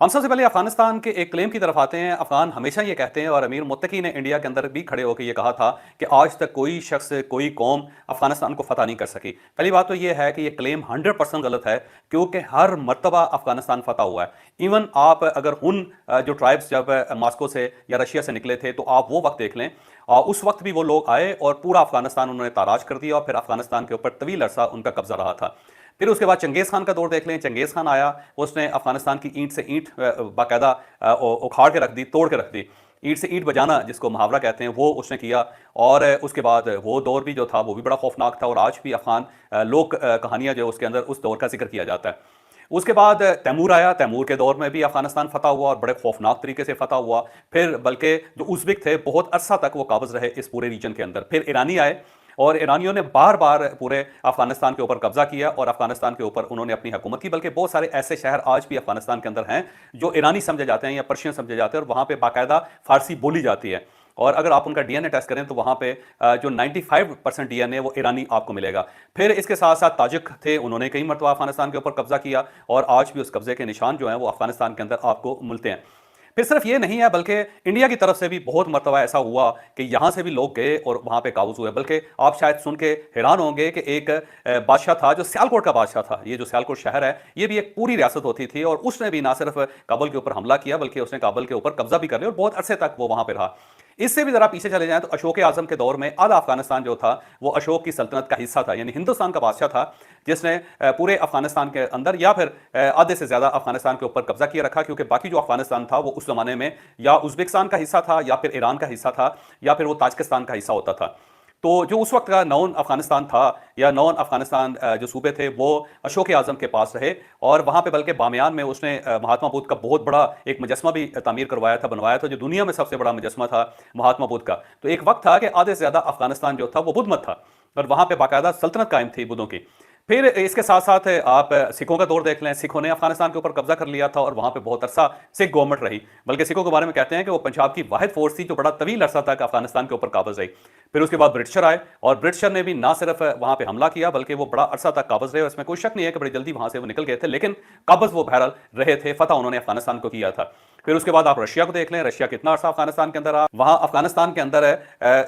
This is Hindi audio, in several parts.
हम सबसे पहले अफगानिस्तान के एक क्लेम की तरफ आते हैं। अफगान हमेशा ये कहते हैं और अमीर मुत्तकी ने इंडिया के अंदर भी खड़े होकर ये कहा था कि आज तक कोई शख्स कोई कौम अफगानिस्तान को फतह नहीं कर सकी। पहली बात तो ये है कि ये क्लेम 100% गलत है, क्योंकि हर मर्तबा अफगानिस्तान फतह हुआ है। इवन आप अगर उन जो ट्राइब्स जब मॉस्को से या रशिया से निकले थे तो आप वो वक्त देख लें, उस वक्त भी वो लोग आए और पूरा अफगानिस्तान उन्होंने ताराज कर दिया और फिर अफगानिस्तान के ऊपर तवील अरसा उनका कब्जा रहा था। फिर उसके बाद चंगेज़ खान का दौर देख लें। चंगेज़ खान आया, उसने अफगानिस्तान की ईंट से ईंट बाकायदा उखाड़ के रख दी, तोड़ के रख दी। ईंट से ईंट बजाना जिसको मुहावरा कहते हैं वो उसने किया। और उसके बाद वो दौर भी जो था वो भी बड़ा खौफनाक था और आज भी अफगान लोक कहानियां जो उसके अंदर उस दौर का जिक्र किया जाता है। उसके बाद तैमूर आया। तैमूर के दौर में भी अफगानिस्तान फतह हुआ और बड़े खौफनाक तरीके से फतह हुआ। फिर बल्कि जो उज़्बेक थे बहुत अरसा तक वो काबिज रहे इस पूरे रीजन के अंदर। फिर ईरानी आए और ईरानियों ने बार बार पूरे अफगानिस्तान के ऊपर कब्जा किया और अफगानिस्तान के ऊपर उन्होंने अपनी हुकूमत की। बल्कि बहुत सारे ऐसे शहर आज भी अफगानिस्तान के अंदर हैं जो ईरानी समझे जाते हैं या पर्शियन समझे जाते हैं और वहां पे बाकायदा फारसी बोली जाती है। और अगर आप उनका डीएनए टेस्ट करें तो वहां पे जो 95% डीएनए वो ईरानी आपको मिलेगा। फिर इसके साथ साथ ताजिक थे, उन्होंने कई मरतबा अफगानिस्तान के ऊपर कब्जा किया और आज भी उस कब्जे के निशान जो हैं वो अफगानिस्तान के अंदर आपको मिलते हैं। फिर सिर्फ ये नहीं है, बल्कि इंडिया की तरफ से भी बहुत मरतबा ऐसा हुआ कि यहां से भी लोग गए और वहां पे काबूज हुए। बल्कि आप शायद सुन के हैरान होंगे कि एक बादशाह था जो सियालकोट का बादशाह था। ये जो सियालकोट शहर है ये भी एक पूरी रियासत होती थी और उसने भी ना सिर्फ काबुल के ऊपर हमला किया बल्कि उसने काबुल के ऊपर कब्जा भी कर लिया और बहुत अरसे तक वो वहां पे रहा। इससे भी जरा पीछे चले जाएं तो अशोक आजम के दौर में आधा अफगानिस्तान जो था वो अशोक की सल्तनत का हिस्सा था, यानी हिंदुस्तान का बादशाह था जिसने पूरे अफगानिस्तान के अंदर या फिर आधे से ज्यादा अफगानिस्तान के ऊपर कब्जा किया रखा। क्योंकि बाकी जो अफगानिस्तान था वो उस जमाने में या उज्बेकिस्तान का हिस्सा था या फिर ईरान का हिस्सा था या फिर वो ताजिकिस्तान का हिस्सा होता था। तो जो उस वक्त का नॉन अफगानिस्तान था या नॉन अफगानिस्तान जो सूबे थे वो अशोक आजम के पास रहे। और वहां पे बल्कि बामियान में उसने महात्मा बुद्ध का बहुत बड़ा एक मुजस्मा भी तामीर करवाया था, बनवाया था, जो दुनिया में सबसे बड़ा मुजस्मा था महात्मा बुद्ध का। तो एक वक्त था कि आधे से ज्यादा अफगानिस्तान जो था वो बुद्ध मत था और वहां पे बाकायदा सल्तनत कायम थी बुद्धों की। फिर इसके साथ साथ आप सिखों का दौर देख लें। सिखों ने अफगानिस्तान के ऊपर कब्जा कर लिया था और वहां पे बहुत अरसा सिख गवर्नमेंट रही। बल्कि सिखों के बारे में कहते हैं कि वो पंजाब की वाहिद फोर्स थी जो बड़ा तवील अरसा तक अफगानिस्तान के ऊपर काबिज रही। फिर उसके बाद ब्रिटिशर आए और ब्रिटिशर ने भी ना सिर्फ वहां पे हमला किया बल्कि वो बड़ा अरसा तक काबिज रहे। इसमें कोई शक नहीं है कि बड़ी जल्दी वहां से वो निकल गए थे, लेकिन काबिज वो बहरहाल रहे थे। फतह उन्होंने अफगानिस्तान को किया था। फिर उसके बाद आप रशिया को देख लें। रशिया कितना अरसा अफगानिस्तान के अंदर रहा। वहां अफगानिस्तान के अंदर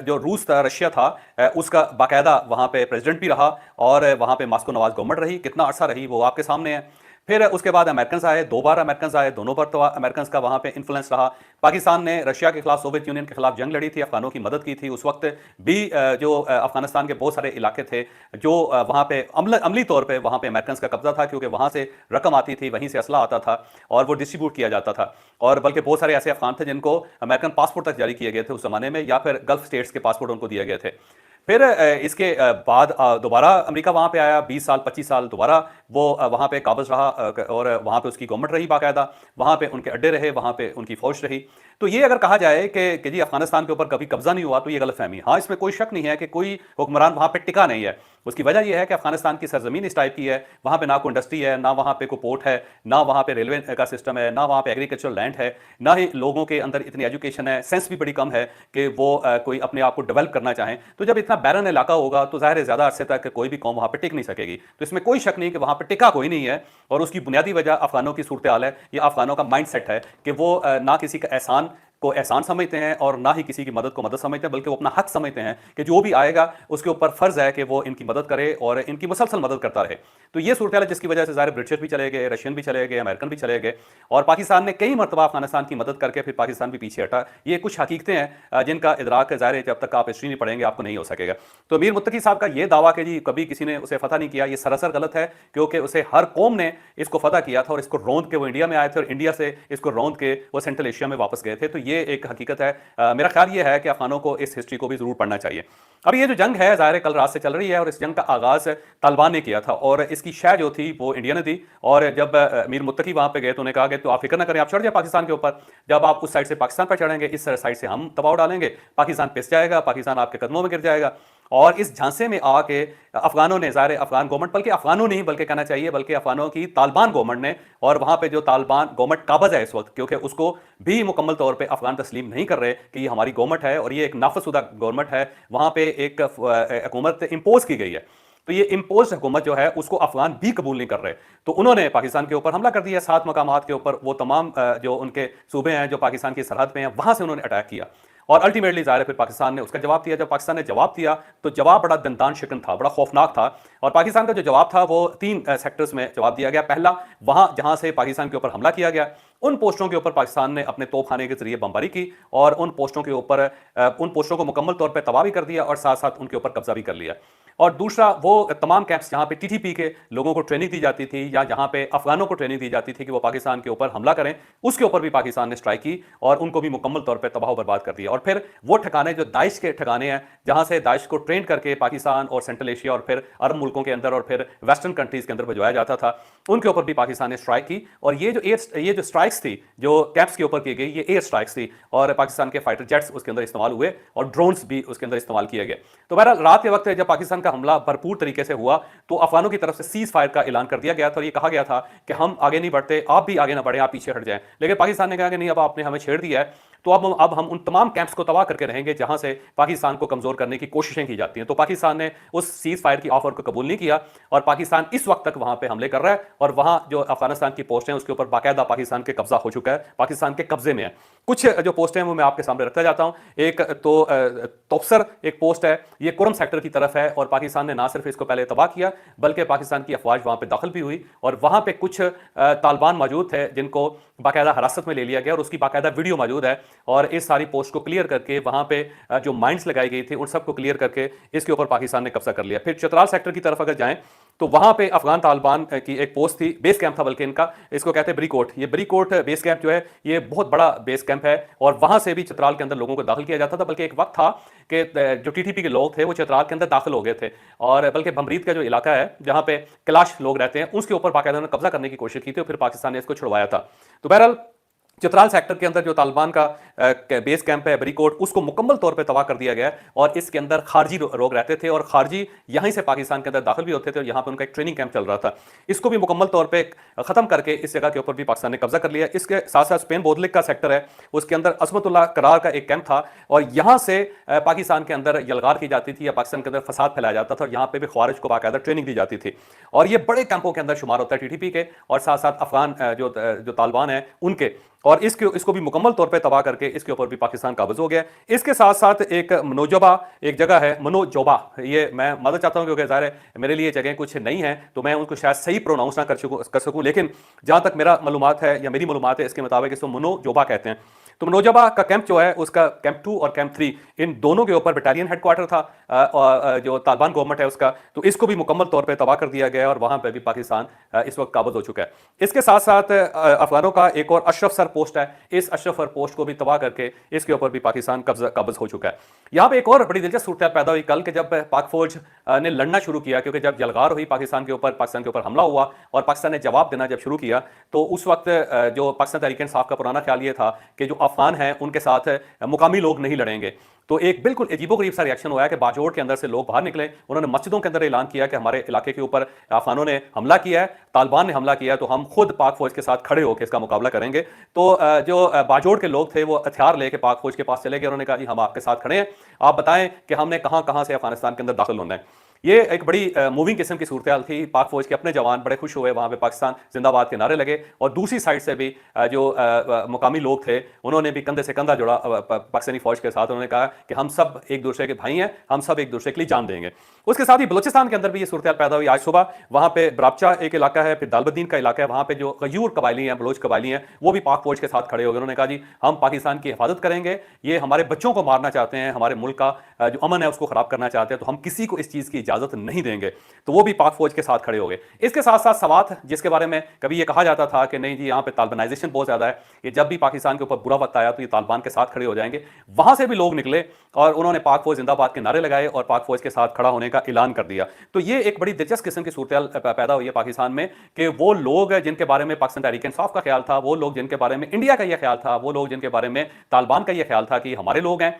जो रूस था, रशिया था, उसका बाकायदा वहां पे प्रेसिडेंट भी रहा और वहां पे मॉस्को नवाज गवर्नमेंट रही। कितना अरसा रही वो आपके सामने है। फिर उसके बाद अमेरिकन आए, दो बार अमेरिकन आए, दोनों बार तो अमेरिकन का वहां पे इन्फ्लुएंस रहा। पाकिस्तान ने रशिया के खिलाफ सोवियत यूनियन के खिलाफ जंग लड़ी थी, अफगानों की मदद की थी। उस वक्त भी जो अफगानिस्तान के बहुत सारे इलाके थे जो वहां पे अमली तौर पे वहां पे अमेरिकन का कब्जा था, क्योंकि वहां से रकम आती थी, वहीं से असला आता था और वो डिस्ट्रीब्यूट किया जाता था। और बल्कि बहुत सारे ऐसे अफगान थे जिनको अमेरिकन पासपोर्ट तक जारी किए गए थे उस जमाने में, या फिर गल्फ स्टेट्स के पासपोर्ट उनको दिए गए थे। फिर इसके बाद दोबारा अमेरिका वहां पे आया। 20 साल 25 साल दोबारा वो वहां पे काबिज रहा और वहां पे उसकी गवर्नमेंट रही बाकायदा। वहां पे उनके अड्डे रहे, वहां पे उनकी फौज रही। तो ये अगर कहा जाए कि जी अफगानिस्तान के ऊपर कभी कब्जा नहीं हुआ तो ये गलतफहमी। हाँ, इसमें कोई शक नहीं है कि कोई हुक्मरान वहां पे टिका नहीं है। उसकी वजह यह है कि अफगानिस्तान की सरजमीन इस टाइप की है, वहां पे ना कोई इंडस्ट्री है, ना वहां पे कोई पोर्ट है, ना वहां पे रेलवे का सिस्टम है, ना वहां पे एग्रीकल्चर लैंड है, ना ही लोगों के अंदर इतनी एजुकेशन है, सेंस भी बड़ी कम है कि वो कोई अपने आप को डेवलप करना चाहें। तो जब इतना बैरन इलाका होगा तो जाहिर है ज्यादा अरसे तक कोई भी कौम वहां पे टिक नहीं सकेगी। तो इसमें कोई शक नहीं कि वहां पे टिका कोई नहीं है। और उसकी बुनियादी वजह अफगानों की सूरत हाल है, या अफगानों का माइंड सेट है कि वो ना किसी का एहसान को एहसान समझते हैं और ना ही किसी की मदद को मदद समझते हैं, बल्कि वो अपना हक समझते हैं कि जो भी आएगा उसके ऊपर फर्ज है कि वो इनकी मदद करे और इनकी मुसलसल मदद करता रहे। तो ये सूरत है जिसकी वजह से ज़ाहिर ब्रिटिश भी चले गए, रशियन भी चले गए, अमेरिकन भी चले गए और पाकिस्तान ने कई मरतबा अफगानिस्तान की मदद करके फिर पाकिस्तान भी पीछे हटा। ये कुछ हकीकतें हैं जिनका इदराक ज़ाहिर है जब तक आप हिस्ट्री नहीं पढ़ेंगे आपको नहीं हो सकेगा। तो अमीर मुत्तकी साहब का ये दावा कि जी कभी किसी ने उसे फतह नहीं किया, ये सरासर गलत है, क्योंकि उसे हर कौम ने इसको फतह किया था और इसको रौंद के वो इंडिया में आए थे और इंडिया से इसको रौंद के वो सेंट्रल एशिया में वापस गए थे। तो ये एक हकीकत है। मेरा ख्याल ये है कि अफगानों को इस हिस्ट्री को भी जरूर पढ़ना चाहिए। अब ये जो जंग है ज़ाहिर कल रात से चल रही है और इस जंग का आगाज तालिबान ने किया था और इसकी शह जो थी वो इंडिया ने दी। और जब अमीर मुत्तकी वहां पे गए तो उन्हें कहा गया तो आप फिक्र ना करें, आप चढ़ जाए पाकिस्तान के ऊपर। जब आप उस साइड से पाकिस्तान पर चढ़ेंगे इस साइड से हम दबाव डालेंगे, पाकिस्तान पिस जाएगा, पाकिस्तान आपके कदमों में गिर जाएगा। और इस झांसे में आके अफगानों ने, ज़ाहिर अफगान गवर्नमेंट, बल्कि अफगानों नहीं बल्कि कहना चाहिए बल्कि अफगानों की तालिबान गवर्नमेंट ने, और वहां पे जो तालिबान गवर्नमेंट काबज है इस वक्त, क्योंकि उसको भी मुकम्मल तौर पे अफगान तस्लीम नहीं कर रहे कि ये हमारी गवर्नमेंट है और ये एक नाफजशुदा गवर्नमेंट है, वहां पे एक हुकूमत इम्पोज की गई है। तो ये इम्पोज हुकूमत जो है उसको अफगान भी कबूल नहीं कर रहे। तो उन्होंने पाकिस्तान के ऊपर हमला कर दिया, 7 मकामात के ऊपर, वो तमाम जो उनके सूबे हैं जो पाकिस्तान की सरहद पे हैं वहां से उन्होंने अटैक किया। और अल्टीमेटली ज़ाहिर है फिर पाकिस्तान ने उसका जवाब दिया। जब पाकिस्तान ने जवाब दिया तो जवाब बड़ा दंतान शिकन था, बड़ा खौफनाक था। और पाकिस्तान का जो जवाब था वो 3 सेक्टर्स में जवाब दिया गया। पहला, वहां जहां से पाकिस्तान के ऊपर हमला किया गया उन पोस्टों के ऊपर पाकिस्तान ने अपने तोपखाने के जरिए बमबारी की और उन पोस्टों के ऊपर उन पोस्टों को मुकम्मल तौर पर तबाह भी कर दिया और साथ साथ उनके ऊपर कब्जा भी कर लिया। और दूसरा, वो तमाम कैंप्स जहां पे टीटीपी के लोगों को ट्रेनिंग दी जाती थी या जहां पे अफगानों को ट्रेनिंग दी जाती थी कि वो पाकिस्तान के ऊपर हमला करें, उसके ऊपर भी पाकिस्तान ने स्ट्राइक की और उनको भी मुकम्मल तौर पर तबाह बर्बाद कर दिया। और फिर वो ठिकाने जो दाइश के ठिकाने हैं जहां से दाइश को ट्रेन करके पाकिस्तान और सेंट्रल एशिया और फिर अरब मुल्कों के अंदर और फिर वेस्टर्न कंट्रीज के अंदर भिजवाया जाता था, उनके ऊपर भी पाकिस्तान ने स्ट्राइक की। और ये जो स्ट्राइक्स थी, जो कैंप्स के ऊपर की गई, ये एयर स्ट्राइक्स थी और पाकिस्तान के फाइटर जेट्स उसके अंदर इस्तेमाल हुए और ड्रोन्स भी उसके अंदर इस्तेमाल किए गए। तो बहरहाल रात के वक्त जब पाकिस्तान का हमला भरपूर तरीके से हुआ तो अफगानों की तरफ से सीज फायर का ऐलान कर दिया गया था और ये कहा गया था कि हम आगे नहीं बढ़ते, आप भी आगे ना बढ़े, आप पीछे हट जाएं। लेकिन पाकिस्तान ने कहा कि नहीं, अब आपने हमें छेड़ दिया है तो अब हम उन तमाम कैंप्स को तबाह करके रहेंगे जहां से पाकिस्तान को कमजोर करने की कोशिशें की जाती हैं। तो पाकिस्तान ने उस सीज फायर की ऑफर को कबूल नहीं किया और पाकिस्तान इस वक्त तक वहां पे हमले कर रहा है और वहां जो अफगानिस्तान की पोस्ट है उसके ऊपर बाकायदा पाकिस्तान के कब्जा हो चुका है, पाकिस्तान के कब्जे में है। कुछ जो पोस्ट हैं वो मैं आपके सामने रखता जाता हूं। एक तो तोपसर एक पोस्ट है, ये कुरम सेक्टर की तरफ है और पाकिस्तान ने ना सिर्फ इसको पहले तबाह किया बल्कि पाकिस्तान की अफवाज वहां पे दाखिल भी हुई और वहां पे कुछ तालिबान मौजूद थे जिनको बाकायदा हिरासत में ले लिया गया और उसकी बाकायदा वीडियो मौजूद है। और इस सारी पोस्ट को क्लियर करके वहां पे जो माइंस लगाई गई थी उन सबको क्लियर करके इसके ऊपर पाकिस्तान ने कब्जा कर लिया। फिर चित्राल सेक्टर की तरफ अगर जाएं तो वहां पे अफगान तालिबान की एक पोस्ट थी, बेस कैंप था बल्कि इनका, इसको कहते हैं ब्रीकोट। ये ब्रीकोट बेस कैंप जो है ये बहुत बड़ा बेस कैंप है और वहां से भी चित्राल के अंदर लोगों को दाखिल किया जाता था। बल्कि एक वक्त था कि जो टीटीपी के लोग थे वो चित्राल के अंदर दाखिल हो गए थे और बल्कि भमरीत का जो इलाका है जहां पे कैलाश लोग रहते हैं उसके ऊपर बाकायदा कब्जा करने की कोशिश की थी और फिर पाकिस्तान ने इसको छुड़वाया था। तो बहरहाल चित्राल सेक्टर के अंदर जो तालिबान का बेस कैंप है ब्रीकोट, उसको मुकम्मल तौर पे तबाह कर दिया गया और इसके अंदर खारजी लोग रहते थे और खारजी यहीं से पाकिस्तान के अंदर दाखिल भी होते थे और यहाँ पे उनका एक ट्रेनिंग कैंप चल रहा था। इसको भी मुकम्मल तौर पे खत्म करके इस जगह के ऊपर भी पाकिस्तान ने कब्जा कर लिया। इसके साथ साथ स्पेन बोदलिक का सेक्टर है, उसके अंदर असमतुल्लाह करार का एक कैंप था और यहाँ से पाकिस्तान के अंदर यलगार की जाती थी या पाकिस्तान के अंदर फसाद फैलाया जाता था और यहाँ पे भी ख्वारिज को बाकायदा ट्रेनिंग दी जाती थी। और ये बड़े कैंपों के अंदर शुमार होता है टीटीपी के और साथ साथ अफगान जो तालिबान है उनके, और इसको भी मुकम्मल तौर पे तबाह करके इसके ऊपर भी पाकिस्तान काबिज हो गया। इसके साथ साथ एक मनोजोबा एक जगह है, मनोजोबा, ये मैं मदद चाहता हूं क्योंकि ज़ाहिर है मेरे लिए जगह कुछ नहीं है तो मैं उनको शायद सही प्रोनाउंस ना कर सकूं, लेकिन जहां तक मेरा मालूमात है या मेरी मालूमात है इसके मुताबिक इसको मनोजोबा कहते हैं। तो मनोजोबा का कैंप जो है उसका कैंप 2 और कैंप 3 इन दोनों के ऊपर बटालियन हेडक्वार्टर था और जो तालिबान गवर्नमेंट है उसका, तो इसको भी मुकम्मल तौर पे तबाह कर दिया गया और वहां पे भी पाकिस्तान इस वक्त काबज हो चुका है। इसके साथ साथ अफगानों का एक और अशरफ सर पोस्ट है, इस अशरफ सर पोस्ट को भी तबाह करके इसके ऊपर भी पाकिस्तान काबज हो चुका है। यहाँ पे एक और बड़ी दिलचस्प सूरत पैदा हुई कल के जब पाक फौज ने लड़ना शुरू किया, क्योंकि जब यलगार हुई पाकिस्तान के ऊपर हमला हुआ और पाकिस्तान ने जवाब देना जब शुरू किया तो उस वक्त जो पाकिस्तान तहरीक इंसाफ का पुराना ख्याल ये था कि जो अफगान है उनके साथ मुकामी लोग नहीं लड़ेंगे। तो एक बिल्कुल अजीबोगरीब सा रिएक्शन हुआ है कि बाजोड़ के अंदर से लोग बाहर निकले, उन्होंने मस्जिदों के अंदर ऐलान किया कि हमारे इलाके के ऊपर अफगानों ने हमला किया है, तालिबान ने हमला किया है, तो हम खुद पाक फौज के साथ खड़े होकर इसका मुकाबला करेंगे। तो जो बाजोड़ के लोग थे वो हथियार लेके पाक फौज के पास चले गए, उन्होंने कहा जी हम आपके साथ खड़े हैं, आप बताएं कि हमने कहां कहां से अफगानिस्तान के अंदर दाखिल होना है। ये एक बड़ी मूविंग किस्म की सूरत थी। पाक फौज के अपने जवान बड़े खुश हुए, वहां पे पाकिस्तान जिंदाबाद के नारे लगे और दूसरी साइड से भी जो मुकामी लोग थे उन्होंने भी कंधे से कंधा जोड़ा पाकिस्तानी फौज के साथ, उन्होंने कहा कि हम सब एक दूसरे के भाई हैं, हम सब एक दूसरे के लिए जान देंगे। उसके साथ ही बलूचिस्तान के अंदर भी ये सूरत पैदा हुई। आज सुबह वहां पे बराबचा एक इलाका है, फिर दालबद्दीन का इलाका है, वहां पे जो गयूर कबायली हैं, बलोच कबायली हैं, वो भी पाक फौज के साथ खड़े हो गए। उन्होंने कहा जी हम पाकिस्तान की हिफाजत करेंगे, ये हमारे बच्चों को मारना चाहते हैं, हमारे मुल्क का जो अमन है उसको खराब करना चाहते हैं, तो हम किसी को इस चीज की इजाजत नहीं देंगे। तो वो भी पाक फौज के साथ खड़े हो गए। इसके साथ साथ सवात, जिसके बारे में कभी ये कहा जाता था कि नहीं जी यहाँ पे तालिबानाइजेशन बहुत ज्यादा है, ये जब भी पाकिस्तान के ऊपर बुरा वक्त आया तो ये तालिबान के साथ खड़े हो जाएंगे, वहां से भी लोग निकले और उन्होंने पाक फौज जिंदाबाद के नारे लगाए और पाक फौज के साथ खड़ा होने का ऐलान कर दिया। तो ये एक बड़ी दिलचस्प किस्म की सूरत पैदा हुई है पाकिस्तान में कि वो लोग जिनके बारे में पाकिस्तान तहरीक इंसाफ का ख्याल था, वो लोग जिनके बारे में इंडिया का यह ख्याल था, वो लोग जिनके बारे में तालिबान का यह ख्याल था कि हमारे लोग हैं,